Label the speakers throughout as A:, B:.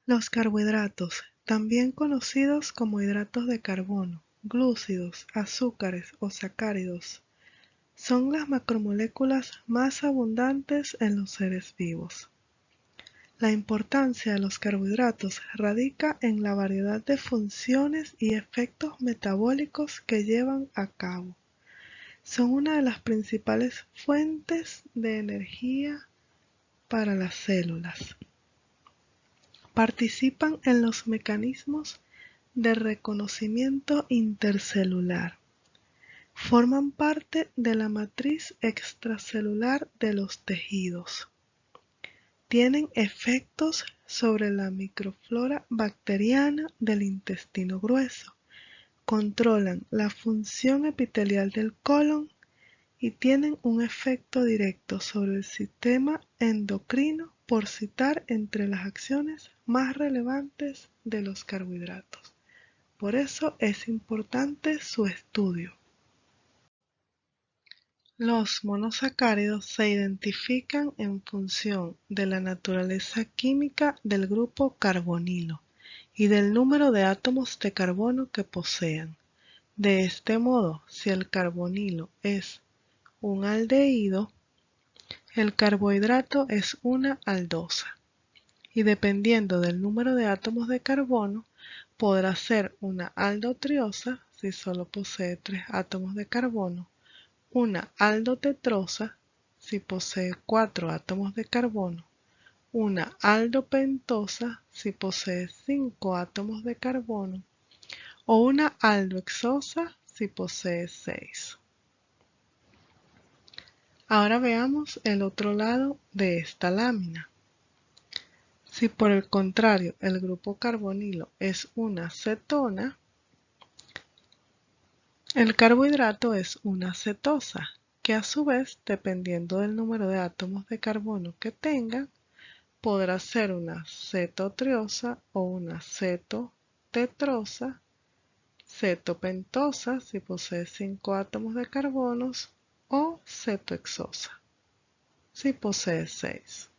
A: Los carbohidratos, también conocidos como hidratos de carbono, glúcidos, azúcares o sacáridos, son las macromoléculas más abundantes en los seres vivos. La importancia de los carbohidratos radica en la variedad de funciones y efectos metabólicos que llevan a cabo. Son una de las principales fuentes de energía para las células. Participan en los mecanismos de reconocimiento intercelular. Forman parte de la matriz extracelular de los tejidos. Tienen efectos sobre la microflora bacteriana del intestino grueso. Controlan la función epitelial del colon y tienen un efecto directo sobre el sistema endocrino, por citar entre las acciones más relevantes de los carbohidratos. Por eso es importante su estudio. Los monosacáridos se identifican en función de la naturaleza química del grupo carbonilo y del número de átomos de carbono que posean. De este modo, si el carbonilo es un aldehído, el carbohidrato es una aldosa, y dependiendo del número de átomos de carbono, podrá ser una aldotriosa si solo posee 3 átomos de carbono, una aldotetrosa si posee 4 átomos de carbono, una aldopentosa si posee 5 átomos de carbono o una aldohexosa si posee 6. Ahora veamos el otro lado de esta lámina. Si por el contrario el grupo carbonilo es una cetona, el carbohidrato es una cetosa, que a su vez, dependiendo del número de átomos de carbono que tenga, podrá ser una cetotriosa o una cetotetrosa, cetopentosa si posee 5 átomos de carbono o cetohexosa si posee 6.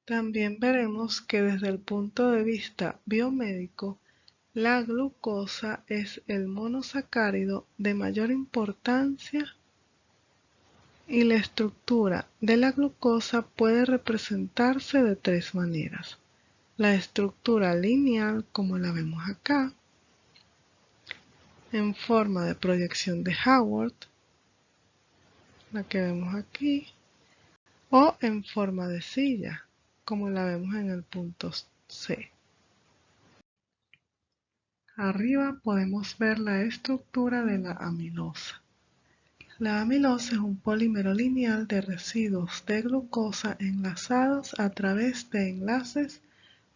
A: También veremos que desde el punto de vista biomédico, la glucosa es el monosacárido de mayor importancia y la estructura de la glucosa puede representarse de 3 maneras. La estructura lineal, como la vemos acá, en forma de proyección de Haworth, la que vemos aquí, o en forma de silla, como la vemos en el punto C. Arriba podemos ver la estructura de la amilosa. La amilosa es un polímero lineal de residuos de glucosa enlazados a través de enlaces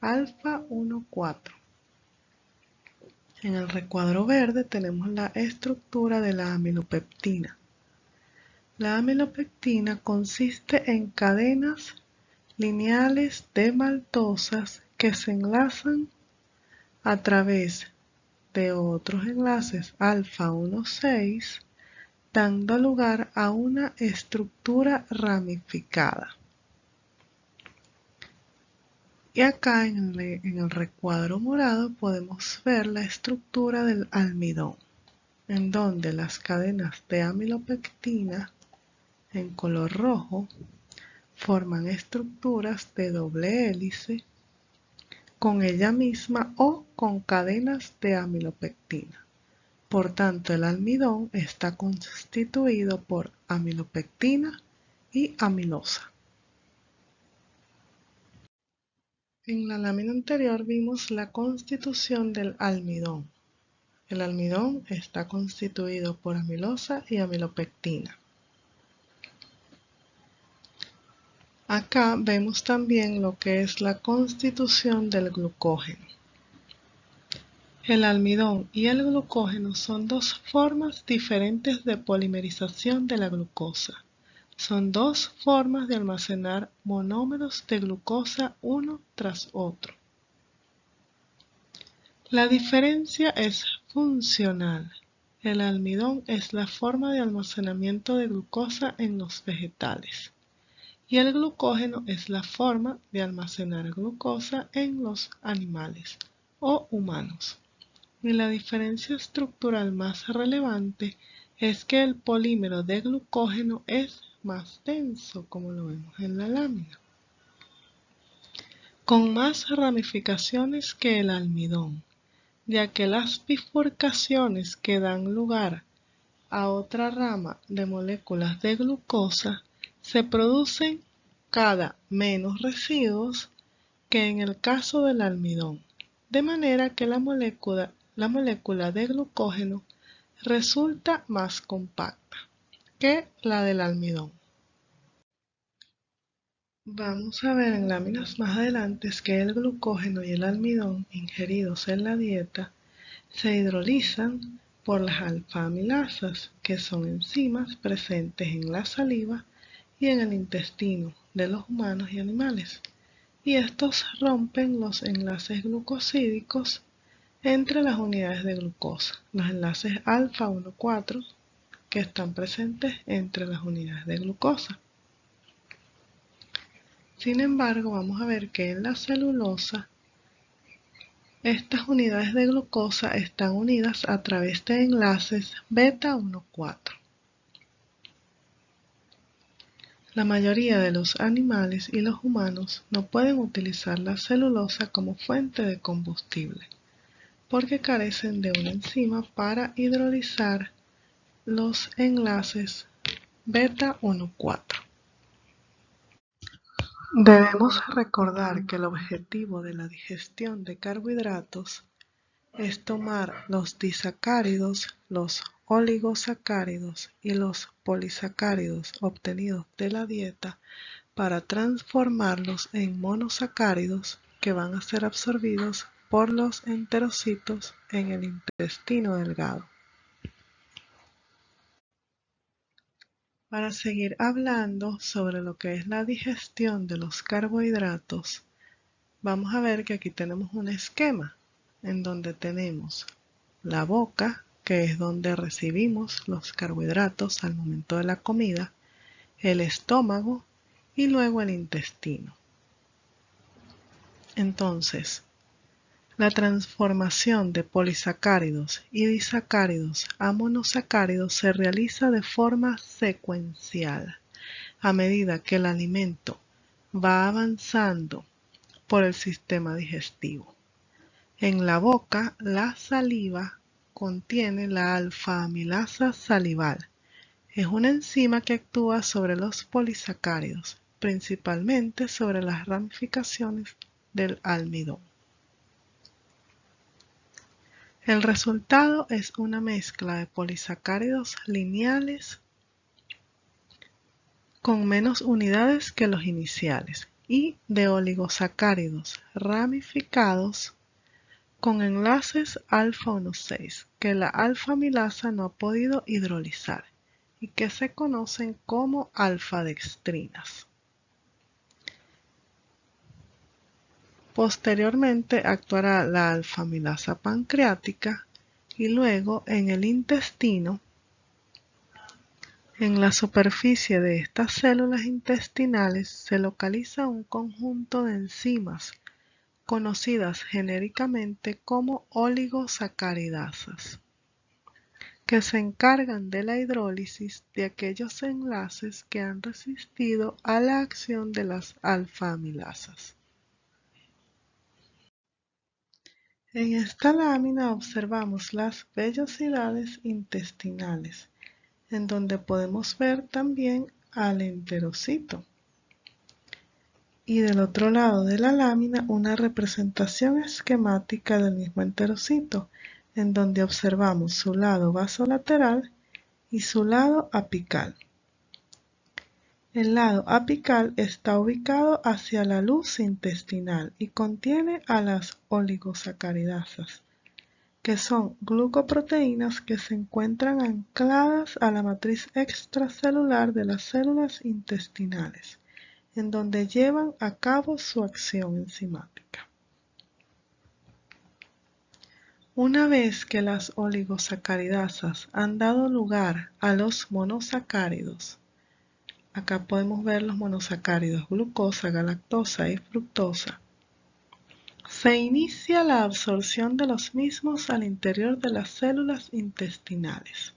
A: alfa 1,4. En el recuadro verde tenemos la estructura de la amilopectina. La amilopectina consiste en cadenas lineales de maltosas que se enlazan a través de otros enlaces alfa 1,6, dando lugar a una estructura ramificada. Y acá en el recuadro morado podemos ver la estructura del almidón, en donde las cadenas de amilopectina en color rojo forman estructuras de doble hélice con ella misma o con cadenas de amilopectina. Por tanto, el almidón está constituido por amilopectina y amilosa. En la lámina anterior vimos la constitución del almidón. El almidón está constituido por amilosa y amilopectina. Acá vemos también lo que es la constitución del glucógeno. El almidón y el glucógeno son dos formas diferentes de polimerización de la glucosa. Son dos formas de almacenar monómeros de glucosa uno tras otro. La diferencia es funcional. El almidón es la forma de almacenamiento de glucosa en los vegetales y el glucógeno es la forma de almacenar glucosa en los animales o humanos. Y la diferencia estructural más relevante es que el polímero de glucógeno es más denso, como lo vemos en la lámina, con más ramificaciones que el almidón, ya que las bifurcaciones que dan lugar a otra rama de moléculas de glucosa se producen cada menos residuos que en el caso del almidón, de manera que la molécula de glucógeno resulta más compacta que la del almidón. Vamos a ver en láminas más adelante que el glucógeno y el almidón ingeridos en la dieta se hidrolizan por las alfa-amilasas, que son enzimas presentes en la saliva y en el intestino de los humanos y animales, y estos rompen los enlaces glucosídicos entre las unidades de glucosa, los enlaces alfa 1,4 que están presentes entre las unidades de glucosa. Sin embargo, vamos a ver que en la celulosa estas unidades de glucosa están unidas a través de enlaces beta 1,4. La mayoría de los animales y los humanos no pueden utilizar la celulosa como fuente de combustible, porque carecen de una enzima para hidrolizar los enlaces beta 1,4. Debemos recordar que el objetivo de la digestión de carbohidratos es tomar los disacáridos, los oligosacáridos y los polisacáridos obtenidos de la dieta para transformarlos en monosacáridos que van a ser absorbidos por los enterocitos en el intestino delgado. Para seguir hablando sobre lo que es la digestión de los carbohidratos, vamos a ver que aquí tenemos un esquema en donde tenemos la boca, que es donde recibimos los carbohidratos al momento de la comida, el estómago y luego el intestino. Entonces, la transformación de polisacáridos y disacáridos a monosacáridos se realiza de forma secuencial a medida que el alimento va avanzando por el sistema digestivo. En la boca, la saliva contiene la alfa-amilasa salival. Es una enzima que actúa sobre los polisacáridos, principalmente sobre las ramificaciones del almidón. El resultado es una mezcla de polisacáridos lineales con menos unidades que los iniciales y de oligosacáridos ramificados con enlaces alfa 1,6 que la alfa-amilasa no ha podido hidrolizar y que se conocen como alfa-dextrinas. Posteriormente actuará la alfa-amilasa pancreática y luego en el intestino, en la superficie de estas células intestinales se localiza un conjunto de enzimas conocidas genéricamente como oligosacaridasas, que se encargan de la hidrólisis de aquellos enlaces que han resistido a la acción de las alfa-amilasas. En esta lámina observamos las vellosidades intestinales, en donde podemos ver también al enterocito. Y del otro lado de la lámina una representación esquemática del mismo enterocito, en donde observamos su lado basolateral y su lado apical. El lado apical está ubicado hacia la luz intestinal y contiene a las oligosacaridasas, que son glucoproteínas que se encuentran ancladas a la matriz extracelular de las células intestinales, en donde llevan a cabo su acción enzimática. Una vez que las oligosacaridasas han dado lugar a los monosacáridos, Acá podemos ver los monosacáridos glucosa, galactosa y fructosa. Se inicia la absorción de los mismos al interior de las células intestinales.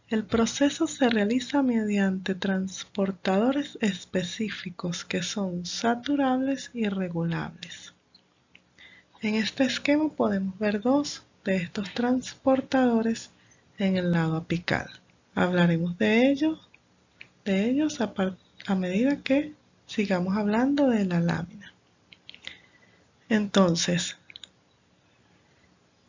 A: El proceso se realiza mediante transportadores específicos que son saturables y regulables. En este esquema podemos ver dos de estos transportadores en el lado apical. Hablaremos de ellos a medida que sigamos hablando de la lámina. Entonces,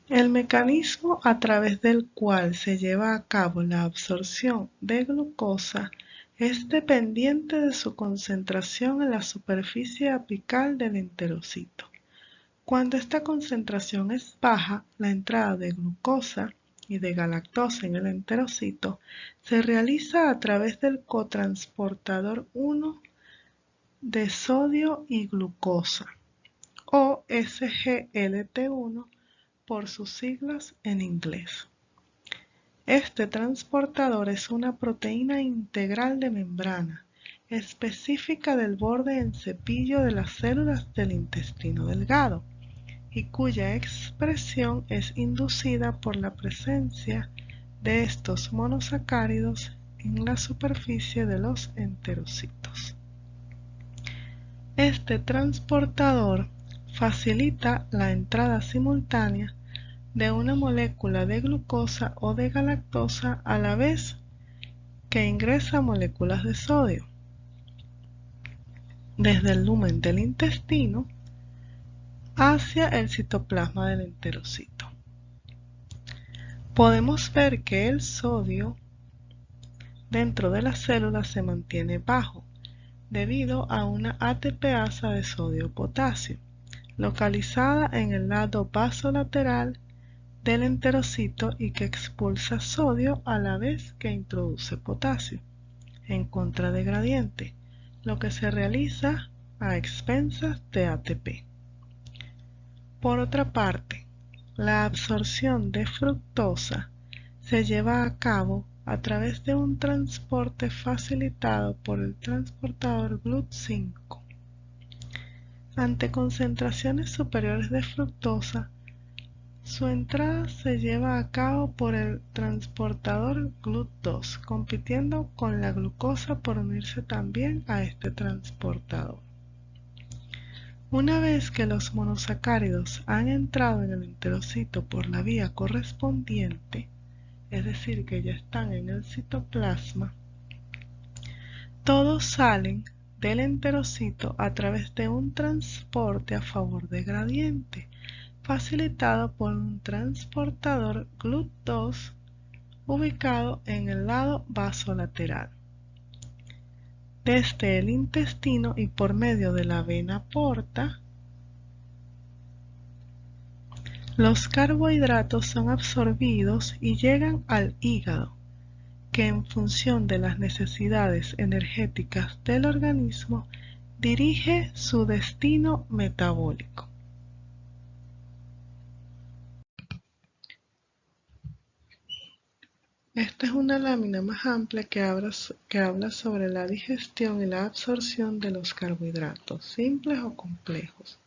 A: el mecanismo a través del cual se lleva a cabo la absorción de glucosa es dependiente de su concentración en la superficie apical del enterocito. Cuando esta concentración es baja, la entrada de glucosa y de galactosa en el enterocito se realiza a través del cotransportador 1 de sodio y glucosa, o SGLT1 por sus siglas en inglés. Este transportador es una proteína integral de membrana, específica del borde en cepillo de las células del intestino delgado, y cuya expresión es inducida por la presencia de estos monosacáridos en la superficie de los enterocitos. Este transportador facilita la entrada simultánea de una molécula de glucosa o de galactosa a la vez que ingresa moléculas de sodio desde el lumen del intestino hacia el citoplasma del enterocito. Podemos ver que el sodio dentro de las células se mantiene bajo debido a una ATPasa de sodio-potasio localizada en el lado basolateral del enterocito y que expulsa sodio a la vez que introduce potasio en contra de gradiente, lo que se realiza a expensas de ATP. Por otra parte, la absorción de fructosa se lleva a cabo a través de un transporte facilitado por el transportador GLUT5. Ante concentraciones superiores de fructosa, su entrada se lleva a cabo por el transportador GLUT2, compitiendo con la glucosa por unirse también a este transportador. Una vez que los monosacáridos han entrado en el enterocito por la vía correspondiente, es decir, que ya están en el citoplasma, todos salen del enterocito a través de un transporte a favor de gradiente, facilitado por un transportador GLUT2 ubicado en el lado basolateral. Desde el intestino y por medio de la vena porta, los carbohidratos son absorbidos y llegan al hígado, que en función de las necesidades energéticas del organismo dirige su destino metabólico. Esta es una lámina más amplia que habla sobre la digestión y la absorción de los carbohidratos, simples o complejos.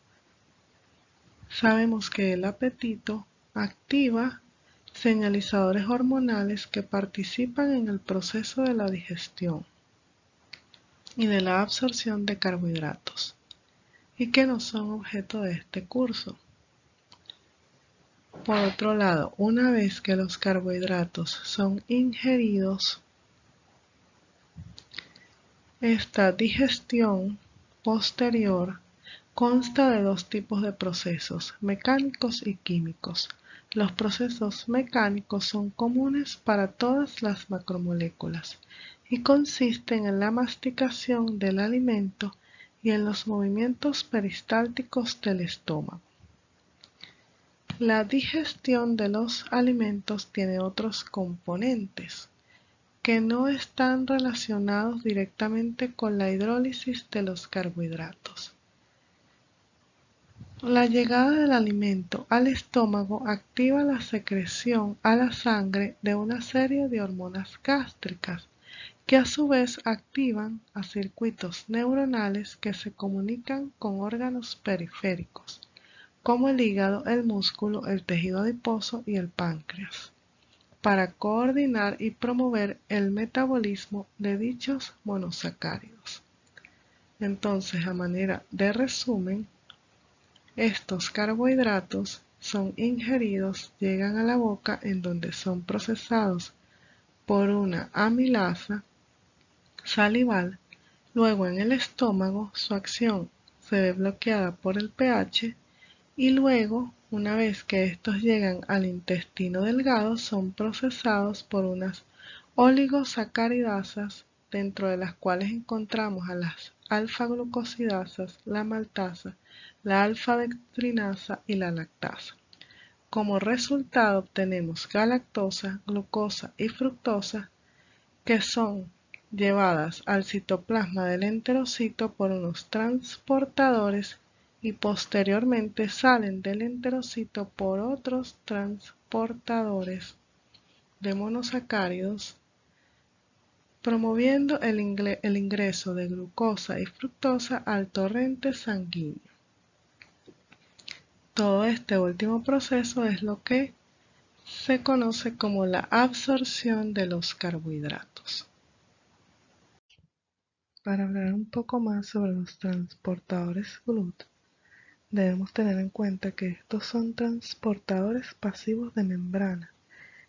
A: Sabemos que el apetito activa señalizadores hormonales que participan en el proceso de la digestión y de la absorción de carbohidratos, y que no son objeto de este curso. Por otro lado, una vez que los carbohidratos son ingeridos, esta digestión posterior consta de dos tipos de procesos, mecánicos y químicos. Los procesos mecánicos son comunes para todas las macromoléculas y consisten en la masticación del alimento y en los movimientos peristálticos del estómago. La digestión de los alimentos tiene otros componentes que no están relacionados directamente con la hidrólisis de los carbohidratos. La llegada del alimento al estómago activa la secreción a la sangre de una serie de hormonas gástricas que a su vez activan a circuitos neuronales que se comunican con órganos periféricos, como el hígado, el músculo, el tejido adiposo y el páncreas, para coordinar y promover el metabolismo de dichos monosacáridos. Entonces, a manera de resumen, estos carbohidratos son ingeridos, llegan a la boca en donde son procesados por una amilasa salival, luego en el estómago su acción se ve bloqueada por el pH y luego, una vez que estos llegan al intestino delgado, son procesados por unas oligosacaridasas, dentro de las cuales encontramos a las alfa-glucosidasas, la maltasa, la alfa-dextrinasa y la lactasa. Como resultado obtenemos galactosa, glucosa y fructosa, que son llevadas al citoplasma del enterocito por unos transportadores y posteriormente salen del enterocito por otros transportadores de monosacáridos, promoviendo el ingreso de glucosa y fructosa al torrente sanguíneo. Todo este último proceso es lo que se conoce como la absorción de los carbohidratos. Para hablar un poco más sobre los transportadores GLUT, debemos tener en cuenta que estos son transportadores pasivos de membrana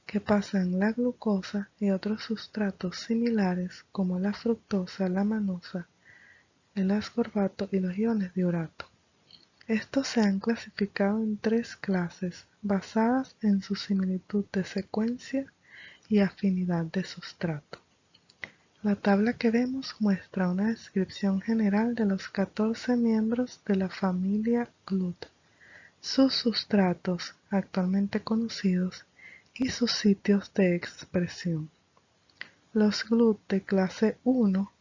A: que pasan la glucosa y otros sustratos similares como la fructosa, la manosa, el ascorbato y los iones de urato. Estos se han clasificado en 3 clases basadas en su similitud de secuencia y afinidad de sustrato. La tabla que vemos muestra una descripción general de los 14 miembros de la familia GLUT, sus sustratos actualmente conocidos y sus sitios de expresión. Los GLUT de clase 1,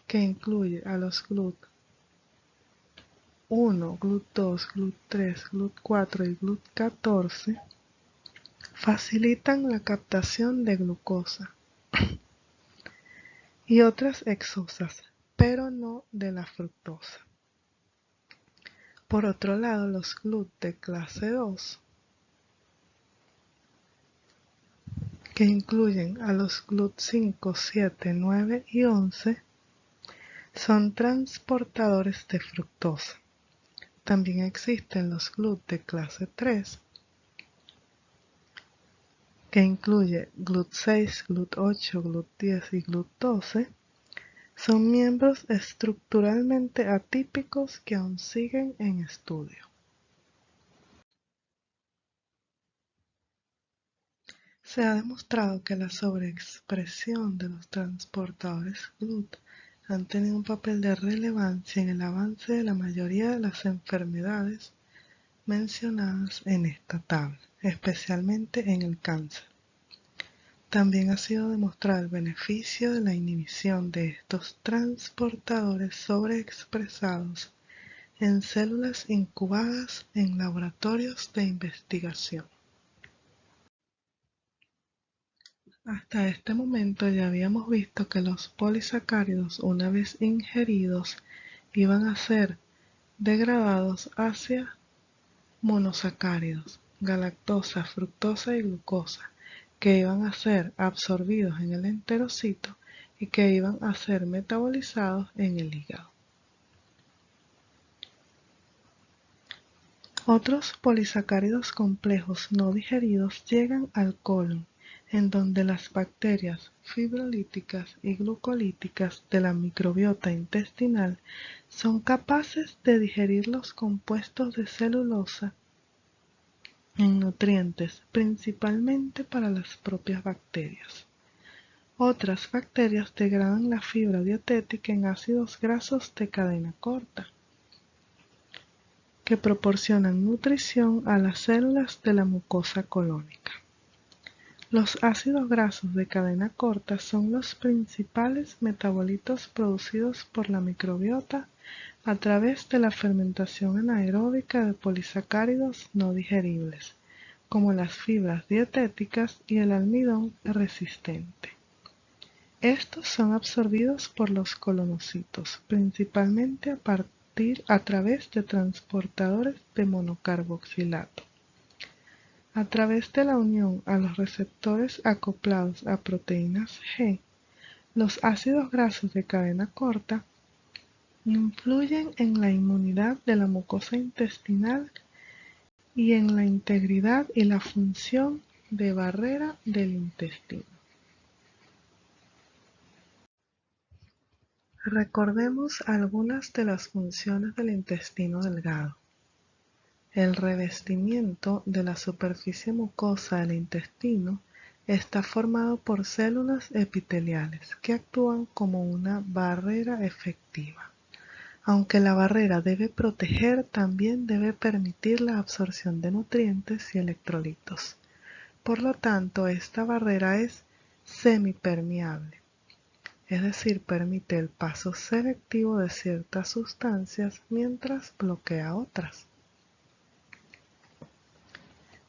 A: que incluye a los GLUT 1, GLUT 2, GLUT 3, GLUT 4 y GLUT 14, facilitan la captación de glucosa y otras exosas, pero no de la fructosa. Por otro lado, los GLUT de clase 2, que incluyen a los GLUT 5, 7, 9 y 11, son transportadores de fructosa. También existen los GLUT de clase 3, que incluye GLUT 6, GLUT 8, GLUT 10 y GLUT 12, son miembros estructuralmente atípicos que aún siguen en estudio. Se ha demostrado que la sobreexpresión de los transportadores GLUT han tenido un papel de relevancia en el avance de la mayoría de las enfermedades mencionadas en esta tabla, especialmente en el cáncer. También ha sido demostrado el beneficio de la inhibición de estos transportadores sobreexpresados en células incubadas en laboratorios de investigación. Hasta este momento ya habíamos visto que los polisacáridos, una vez ingeridos, iban a ser degradados hacia monosacáridos, galactosa, fructosa y glucosa, que iban a ser absorbidos en el enterocito y que iban a ser metabolizados en el hígado. Otros polisacáridos complejos no digeridos llegan al colon, en donde las bacterias fibrolíticas y glucolíticas de la microbiota intestinal son capaces de digerir los compuestos de celulosa en nutrientes, principalmente para las propias bacterias. Otras bacterias degradan la fibra dietética en ácidos grasos de cadena corta, que proporcionan nutrición a las células de la mucosa colónica. Los ácidos grasos de cadena corta son los principales metabolitos producidos por la microbiota a través de la fermentación anaeróbica de polisacáridos no digeribles, como las fibras dietéticas y el almidón resistente. Estos son absorbidos por los colonocitos, principalmente a través de transportadores de monocarboxilato. A través de la unión a los receptores acoplados a proteínas G, los ácidos grasos de cadena corta influyen en la inmunidad de la mucosa intestinal y en la integridad y la función de barrera del intestino. Recordemos algunas de las funciones del intestino delgado. El revestimiento de la superficie mucosa del intestino está formado por células epiteliales que actúan como una barrera efectiva. Aunque la barrera debe proteger, también debe permitir la absorción de nutrientes y electrolitos. Por lo tanto, esta barrera es semipermeable, es decir, permite el paso selectivo de ciertas sustancias mientras bloquea otras.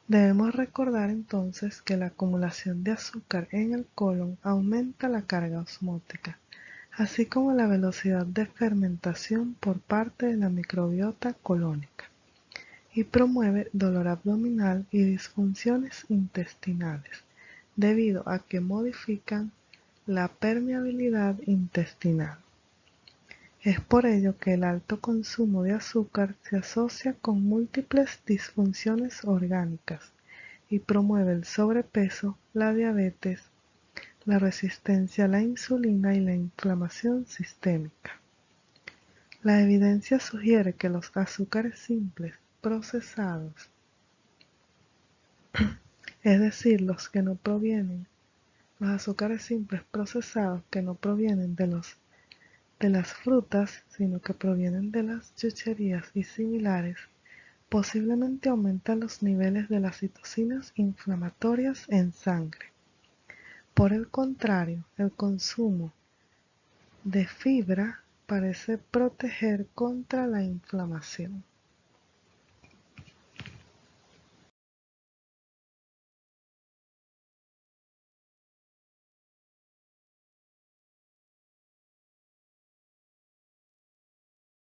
A: Debemos recordar entonces que la acumulación de azúcar en el colon aumenta la carga osmótica, así como la velocidad de fermentación por parte de la microbiota colónica, y promueve dolor abdominal y disfunciones intestinales, debido a que modifican la permeabilidad intestinal. Es por ello que el alto consumo de azúcar se asocia con múltiples disfunciones orgánicas y promueve el sobrepeso, la diabetes, la resistencia a la insulina y la inflamación sistémica. La evidencia sugiere que los azúcares simples procesados, es decir, los azúcares simples procesados que no provienen de las frutas, sino que provienen de las chucherías y similares, posiblemente aumentan los niveles de las citocinas inflamatorias en sangre. Por el contrario, el consumo de fibra parece proteger contra la inflamación.